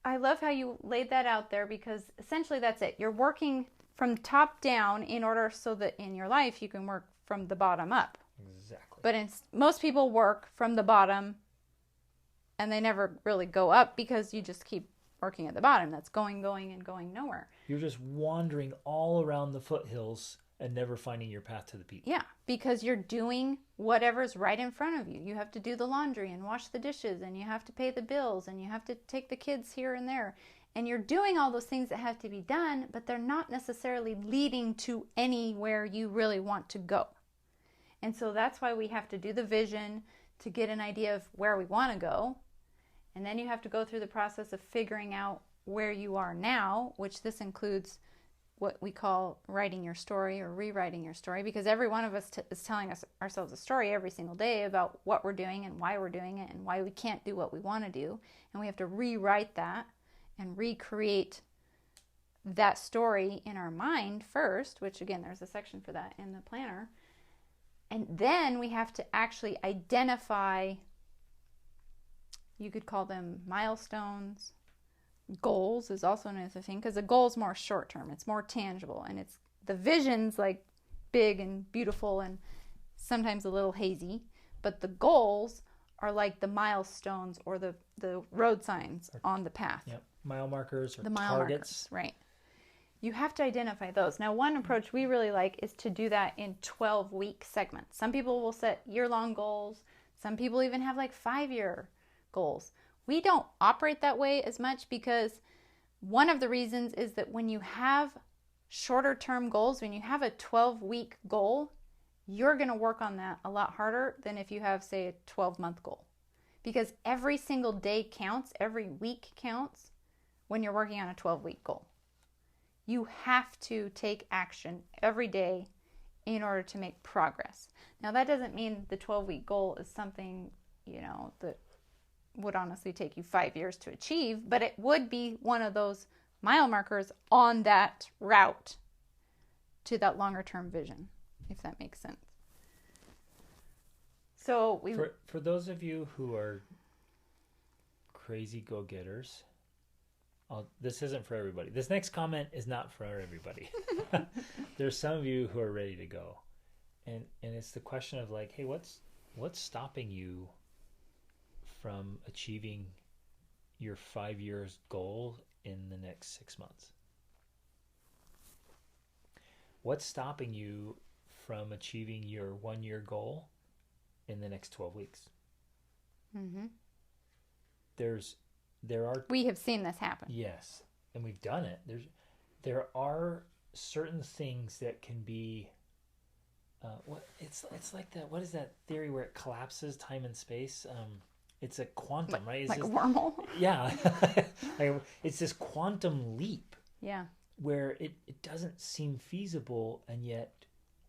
I love how you laid that out there, because essentially that's it. You're working from top down in order so that in your life you can work from the bottom up. Exactly. But most people work from the bottom and they never really go up because you just keep working at the bottom. That's going and going nowhere. You're just wandering all around the foothills and never finding your path to the peak. Yeah, because you're doing whatever's right in front of you. You have to do the laundry and wash the dishes, and you have to pay the bills, and you have to take the kids here and there. And you're doing all those things that have to be done, but they're not necessarily leading to anywhere you really want to go. And so that's why we have to do the vision to get an idea of where we want to go. And then you have to go through the process of figuring out where you are now, which this includes what we call writing your story or rewriting your story, because every one of us is telling ourselves a story every single day about what we're doing and why we're doing it and why we can't do what we want to do. And we have to rewrite that and recreate that story in our mind first, which again, there's a section for that in the planner. And then we have to actually identify, you could call them milestones. Goals is also another thing, because a goal is more short term. It's more tangible, and it's the vision's like big and beautiful and sometimes a little hazy, but the goals are like the milestones or the road signs on the path. Yep. Mile markers or the mile targets. Markers, right. You have to identify those. Now, one approach we really like is to do that in 12-week segments. Some people will set year-long goals. Some people even have like 5-year goals. We don't operate that way as much because one of the reasons is that when you have shorter term goals, when you have a 12-week goal, you're going to work on that a lot harder than if you have, say, a 12-month goal. Because every single day counts, every week counts when you're working on a 12-week goal. You have to take action every day in order to make progress. Now, that doesn't mean the 12-week goal is something, that would honestly take you 5 years to achieve, but it would be one of those mile markers on that route to that longer term vision, if that makes sense. So for those of you who are crazy go-getters, this isn't for everybody. This next comment is not for everybody. There's some of you who are ready to go, and it's the question of like, hey, what's stopping you from achieving your 5 years goal in the next 6 months? What's stopping you from achieving your 1-year goal in the next 12 weeks? Mm-hmm. We have seen this happen. Yes, and we've done it. There are certain things that can be it's like what is that theory where it collapses time and space? It's a quantum, right? It's like a wormhole? Yeah. It's this quantum leap. Yeah. Where it doesn't seem feasible, and yet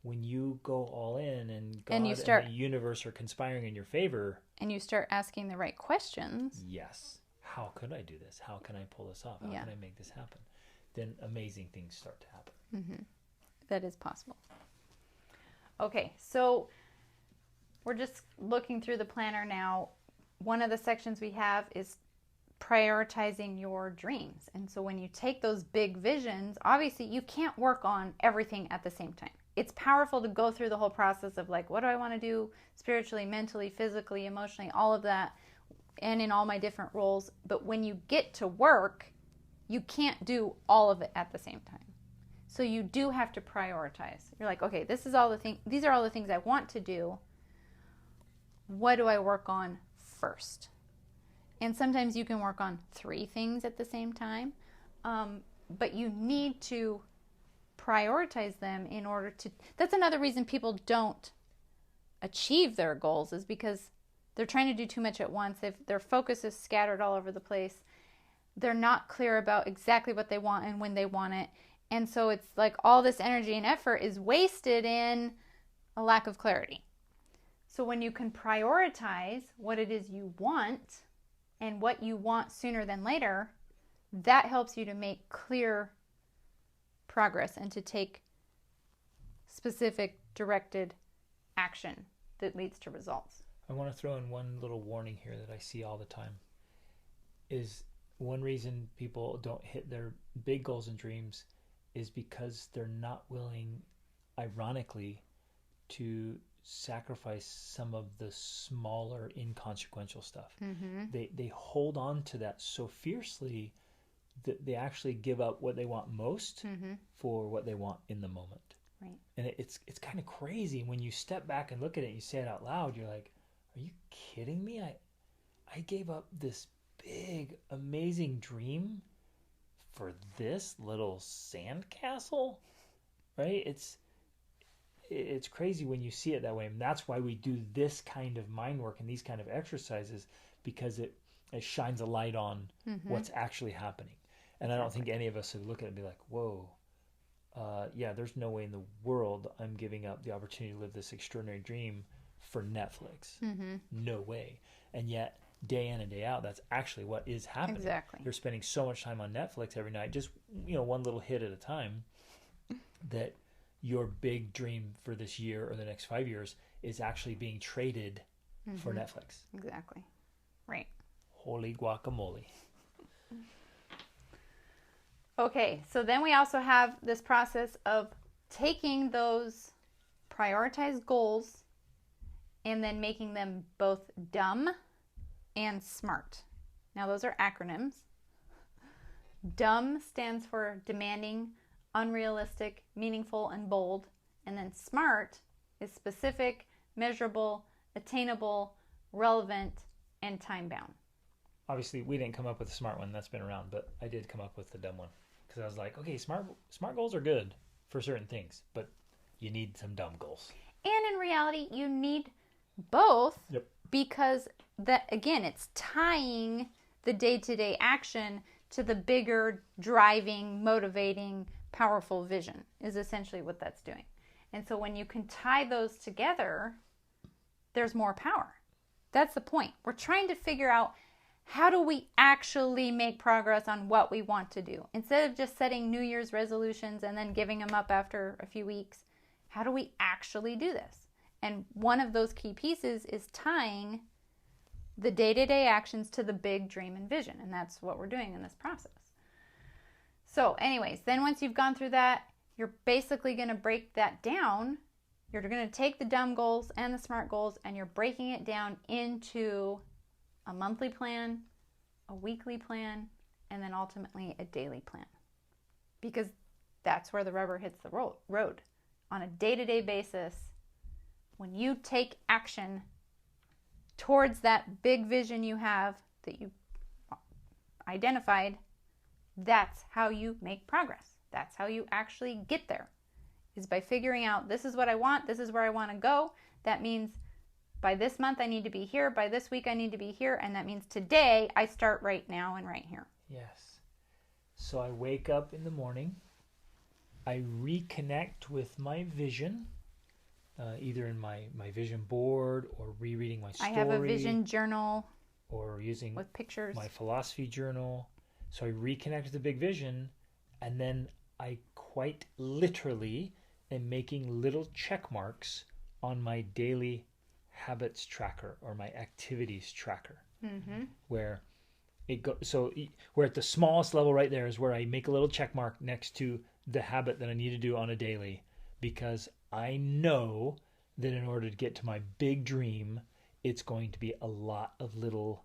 when you go all in and God and the universe are conspiring in your favor. And you start asking the right questions. Yes. how could I do this? How can I pull this off? How Yeah. can I make this happen? Then amazing things start to happen. Mm-hmm. That is possible. Okay, so we're just looking through the planner now. One of the sections we have is prioritizing your dreams. And so when you take those big visions, obviously you can't work on everything at the same time. It's powerful to go through the whole process of like, what do I want to do spiritually, mentally, physically, emotionally, all of that, and in all my different roles. But when you get to work, you can't do all of it at the same time. So you do have to prioritize. You're like, okay, these are all the things I want to do. What do I work on first? And sometimes you can work on 3 things at the same time, but you need to prioritize them in order to... That's another reason people don't achieve their goals, is because they're trying to do too much at once. Their focus is scattered all over the place. They're not clear about exactly what they want and when they want it. And so it's like all this energy and effort is wasted in a lack of clarity. So when you can prioritize what it is you want and what you want sooner than later, that helps you to make clear progress and to take specific directed action that leads to results. I want to throw in one little warning here that I see all the time. Is one reason people don't hit their big goals and dreams is because they're not willing, ironically, to sacrifice some of the smaller inconsequential stuff. Mm-hmm. They hold on to that so fiercely that they actually give up what they want most Mm-hmm. for what they want in the moment. Right. And it's kind of crazy when you step back and look at it and you say it out loud. You're like, are you kidding me? I gave up this big amazing dream for this little sandcastle, right? It's crazy when you see it that way, and that's why we do this kind of mind work and these kind of exercises, because it shines a light on what's actually happening. And I don't think any of us would look at it and be like, whoa, yeah, there's no way in the world I'm giving up the opportunity to live this extraordinary dream for Netflix. Mm-hmm. No way. And yet, day in and day out, that's actually what is happening. Exactly. You're spending so much time on Netflix every night, just one little hit at a time, that your big dream for this year or the next 5 years is actually being traded for Netflix. Exactly. Right. Holy guacamole. Okay, so then we also have this process of taking those prioritized goals and then making them both dumb and SMART. Now, those are acronyms. Dumb stands for demanding, unrealistic, meaningful, and bold. And then SMART is specific, measurable, attainable, relevant, and time-bound. Obviously, we didn't come up with the smart one. That's been around, but I did come up with the dumb one. Because I was like, okay, smart goals are good for certain things, but you need some dumb goals. And in reality, you need both. Yep. Because that, again, it's tying the day-to-day action to the bigger, driving, motivating, powerful vision is essentially what that's doing. And so when you can tie those together, there's more power. That's the point. We're trying to figure out, how do we actually make progress on what we want to do? Instead of just setting New Year's resolutions and then giving them up after a few weeks, how do we actually do this? And one of those key pieces is tying the day-to-day actions to the big dream and vision. And that's what we're doing in this process. So anyways, then once you've gone through that, you're basically going to break that down. You're going to take the dumb goals and the smart goals, and you're breaking it down into a monthly plan, a weekly plan, and then ultimately a daily plan. Because that's where the rubber hits the road. On a day-to-day basis, when you take action towards that big vision you have that you identified, that's how you make progress. That's how you actually get there, is by figuring out, this is what I want, this is where I want to go. That means by this month I need to be here, by this week I need to be here, and that means today I start right now and right here. Yes. So I wake up in the morning, I reconnect with my vision, either in my vision board or rereading my story. I have a vision journal. or using with pictures. my philosophy journal. So I reconnect with the big vision, and then I quite literally am making little check marks on my daily habits tracker or my activities tracker, where it go. So we're at the smallest level right there is where I make a little check mark next to the habit that I need to do on a daily, because I know that in order to get to my big dream, it's going to be a lot of little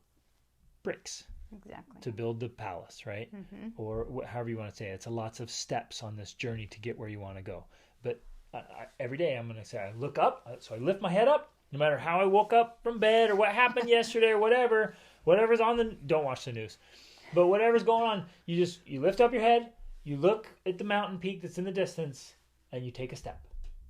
bricks Exactly. to build the palace, right? Or however you want to say it. It's lots of steps on this journey to get where you want to go. But every day I'm going to say, I look up, so I lift my head up, no matter how I woke up from bed or what happened yesterday or whatever's on the, don't watch the news, but whatever's going on, you lift up your head, you look at the mountain peak that's in the distance, and you take a step,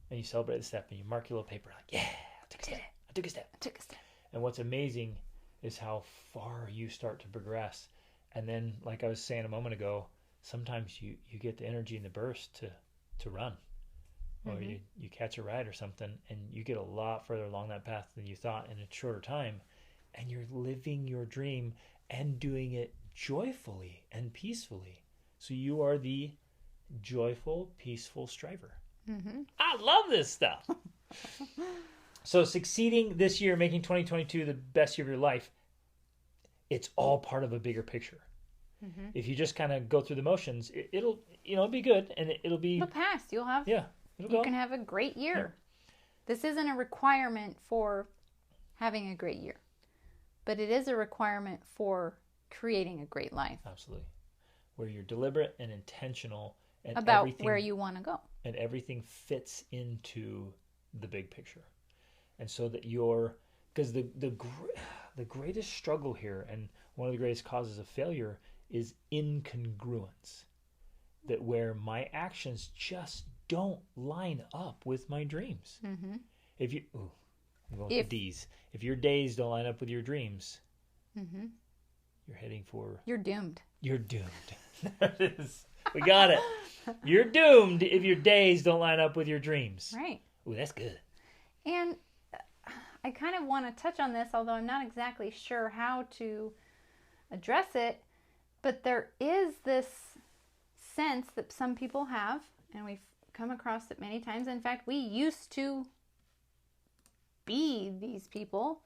and you celebrate the step, and you mark your little paper like, yeah, I took a step, I took a step, I took a step. And what's amazing is how far you start to progress. And then, like I was saying a moment ago, sometimes you get the energy and the burst to run, or you catch a ride or something, and you get a lot further along that path than you thought in a shorter time, and you're living your dream and doing it joyfully and peacefully. So you are the joyful, peaceful striver. I love this stuff. So succeeding this year, making 2022 the best year of your life, it's all part of a bigger picture. If you just kind of go through the motions, it'll be good, and it'll be... It'll pass. You'll have... Yeah. You can have a great year. Yeah. This isn't a requirement for having a great year, but it is a requirement for creating a great life. Absolutely. Where you're deliberate and intentional and about where you want to go. And everything fits into the big picture. And so that because the greatest struggle here, and one of the greatest causes of failure, is incongruence. That where my actions just don't line up with my dreams. If you, I'm going with the D's. If your days don't line up with your dreams, you're heading for... You're doomed. You're doomed. There it is. We got it. You're doomed if your days don't line up with your dreams. Right. Ooh, that's good. And I kind of want to touch on this, although I'm not exactly sure how to address it. But there is this sense that some people have, and we've come across it many times. In fact, we used to be these people.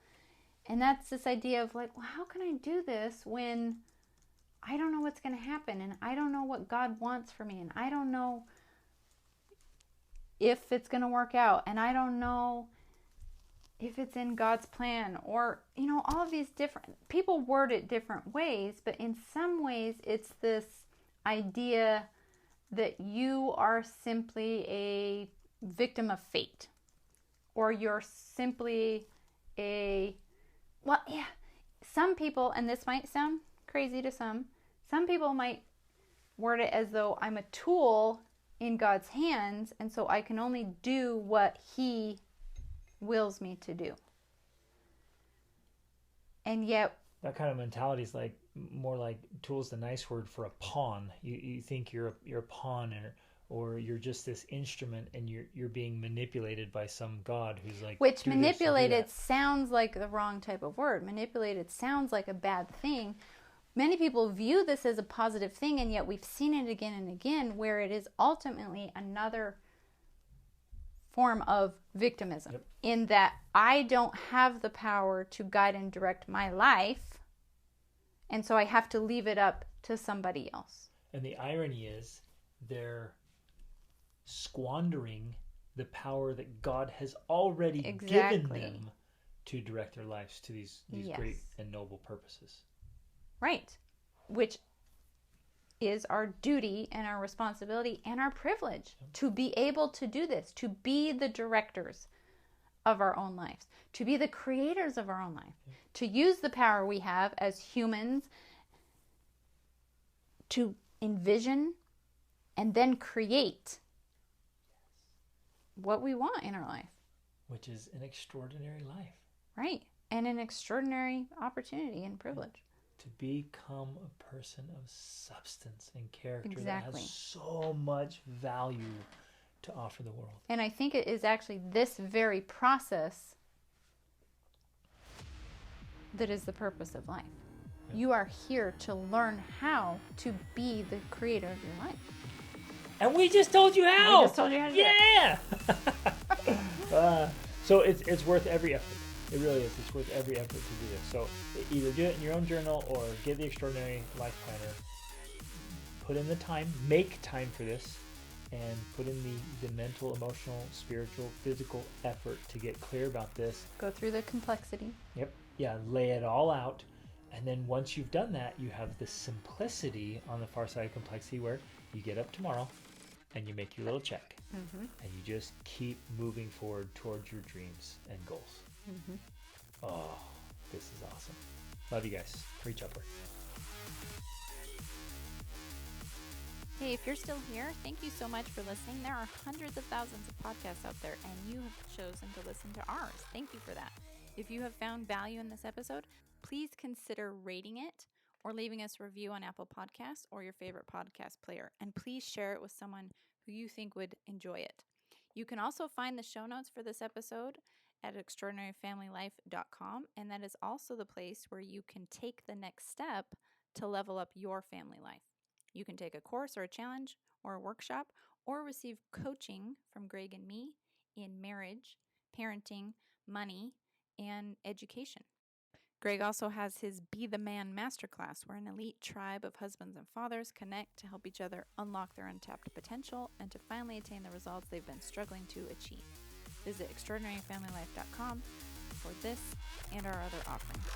And that's this idea of like, well, how can I do this when I don't know what's going to happen, and I don't know what God wants for me, and I don't know if it's going to work out, and I don't know if it's in God's plan, or, all of these different, people word it different ways, but in some ways it's this idea that you are simply a victim of fate, or you're simply some people, and this might sound crazy to some people might word it as though I'm a tool in God's hands, and so I can only do what He wills me to do. And yet... That kind of mentality is like more like tool's the nice word for a pawn. You think you're a pawn, or you're just this instrument, and you're being manipulated by some God who's like... Which manipulated sounds like the wrong type of word. Manipulated sounds like a bad thing. Many people view this as a positive thing, and yet we've seen it again and again where it is ultimately another form of victimism. Yep. In that I don't have the power to guide and direct my life, and so I have to leave it up to somebody else. And the irony is they're squandering the power that God has already given them to direct their lives to these great and noble purposes. Right. Which is our duty and our responsibility and our privilege to be able to do this, to be the directors of our own lives, to be the creators of our own life, to use the power we have as humans to envision and then create what we want in our life. Which is an extraordinary life. Right. And an extraordinary opportunity and privilege. To become a person of substance and character that has so much value to offer the world. And I think it is actually this very process that is the purpose of life. You are here to learn how to be the creator of your life. And we just told you how. We just told you how to do it. Yeah. So it's worth every effort. It really is. It's worth every effort to do this. So either do it in your own journal or get the Extraordinary Life Planner. Put in the time. Make time for this. And put in the mental, emotional, spiritual, physical effort to get clear about this. Go through the complexity. Yep. Yeah, lay it all out. And then once you've done that, you have the simplicity on the far side of complexity where you get up tomorrow and you make your little check. Mm-hmm. And you just keep moving forward towards your dreams and goals. Mm-hmm. Oh, this is awesome. Love you guys. Reach upward. Hey, if you're still here, thank you so much for listening. There are hundreds of thousands of podcasts out there, and you have chosen to listen to ours. Thank you for that. If you have found value in this episode, please consider rating it or leaving us a review on Apple Podcasts or your favorite podcast player. And please share it with someone who you think would enjoy it. You can also find the show notes for this episode at extraordinaryfamilylife.com, and that is also the place where you can take the next step to level up your family life. You can take a course or a challenge or a workshop or receive coaching from Greg and me in marriage, parenting, money, and education. Greg also has his Be the Man Masterclass, where an elite tribe of husbands and fathers connect to help each other unlock their untapped potential and to finally attain the results they've been struggling to achieve. Visit extraordinaryfamilylife.com for this and our other offerings.